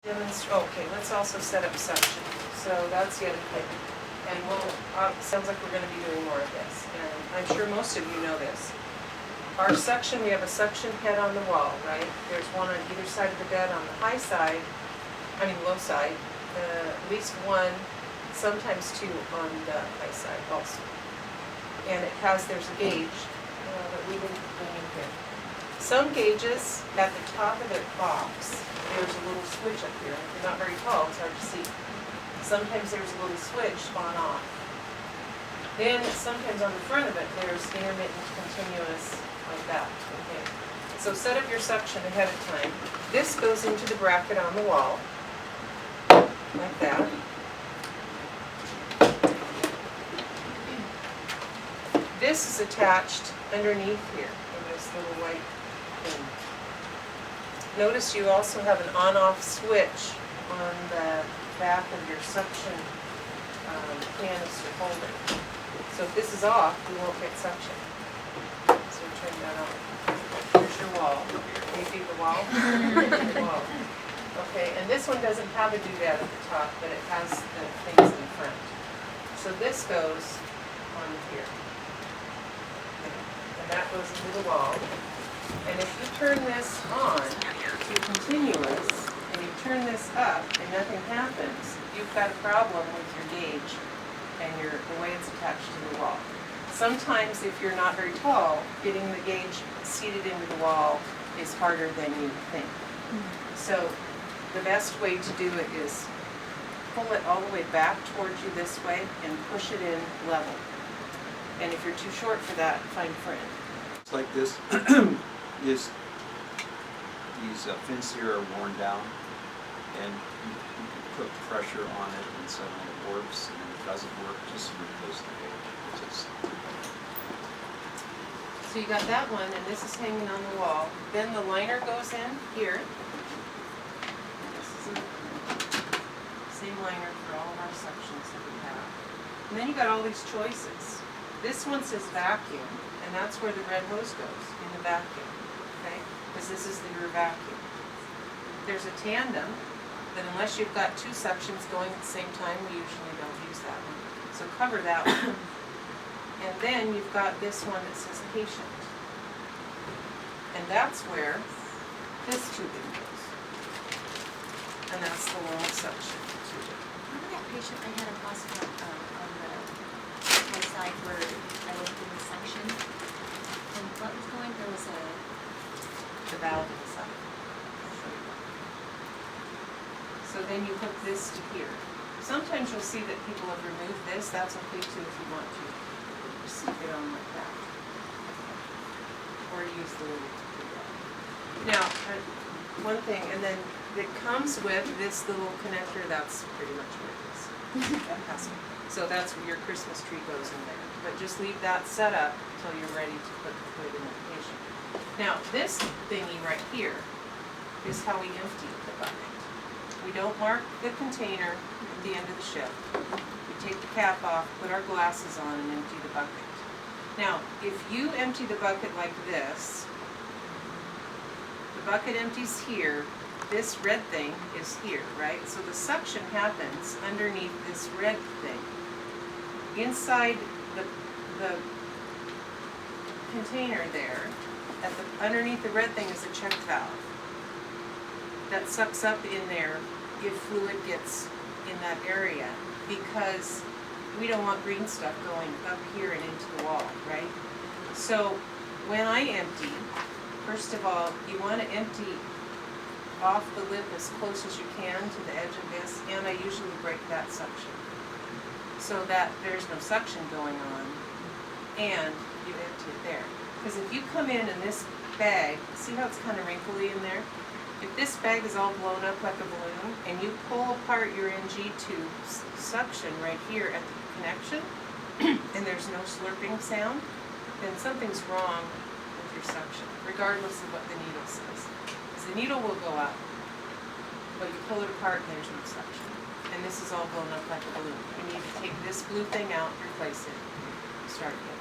Okay, let's also set up suction. So that's the other thing. And sounds like we're gonna be doing more of this. And I'm sure most of you know this. Our suction, we have a suction head on the wall, right? There's one on either side of the bed on the low side, at least one, sometimes two on the high side also. And there's a gauge that we didn't bring in here. Some gauges at the top of their box, there's a little switch up here. If you're not very tall, it's hard to see. Sometimes there's a little switch on off. Then sometimes on the front of it, there's intermittent continuous like that. Okay. So set up your suction ahead of time. This goes into the bracket on the wall, like that. This is attached underneath here in this little white thing. Notice you also have an on-off switch on the back of your suction canister holder. So if this is off, you won't get suction. So turn that on. Here's your wall. Can you see the wall? The wall. Okay, and this one doesn't have a doodad at the top, but it has the things in the front. So this goes on here. And that goes into the wall. And if you turn this on to continuous, and you turn this up and nothing happens, you've got a problem with your gauge and the way it's attached to the wall. Sometimes if you're not very tall, getting the gauge seated into the wall is harder than you think. So the best way to do it is pull it all the way back towards you this way and push it in level. And if you're too short for that, find a friend. It's like this. These fins here are worn down, and you can put pressure on it and suddenly it works, and if it doesn't work, just replace the gauge. So you got that one, and this is hanging on the wall. Then the liner goes in here. This is the same liner for all of our sections that we have. And then you got all these choices. This one says vacuum, and that's where the red hose goes, in the vacuum, okay? Because this is your vacuum. There's a tandem, but unless you've got two suctions going at the same time, we usually don't use that one. So cover that one. And then you've got this one that says patient. And that's where this tubing goes. And that's the long suction tubing. Remember that patient I had a hospital on the side where I was doing the suction? And what was going, there was The valve inside. So then you hook this to here. Sometimes you'll see that people have removed this. That's okay too if you want to. Just stick it on like that. Or use the little. Now, one thing, and then it comes with this little connector. That's pretty much where it is. That has it. So that's where your Christmas tree goes in there. But just leave that set up until you're ready to put it in the patient. Now, this thingy right here is how we empty the bucket. We don't mark the container at the end of the shift. We take the cap off, put our glasses on, and empty the bucket. Now, if you empty the bucket like this, the bucket empties here, this red thing is here, right? So the suction happens underneath this red thing. Inside the container there, underneath the red thing is a check valve that sucks up in there if fluid gets in that area, because we don't want green stuff going up here and into the wall, right? So when I empty, first of all, you want to empty off the lip as close as you can to the edge of this, and I usually break that suction so that there's no suction going on, and you empty it there. Because if you come in this bag, see how it's kind of wrinkly in there? If this bag is all blown up like a balloon, and you pull apart your NG tube suction right here at the connection, and there's no slurping sound, then something's wrong with your suction, regardless of what the needle says. Because the needle will go up, but you pull it apart and there's no suction. And this is all blown up like a balloon. You need to take this blue thing out, replace it, start again.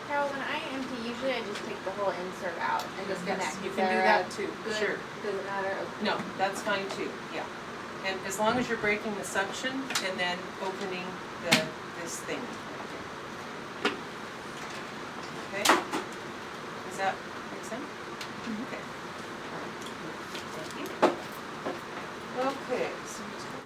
Carol, when I empty, usually I just take the whole insert out and just Yes, connect. you Is can do there that a too, good- sure. Doesn't matter? Okay. No, that's fine too, yeah. as long as you're breaking the suction and then opening this thing. Okay? Is that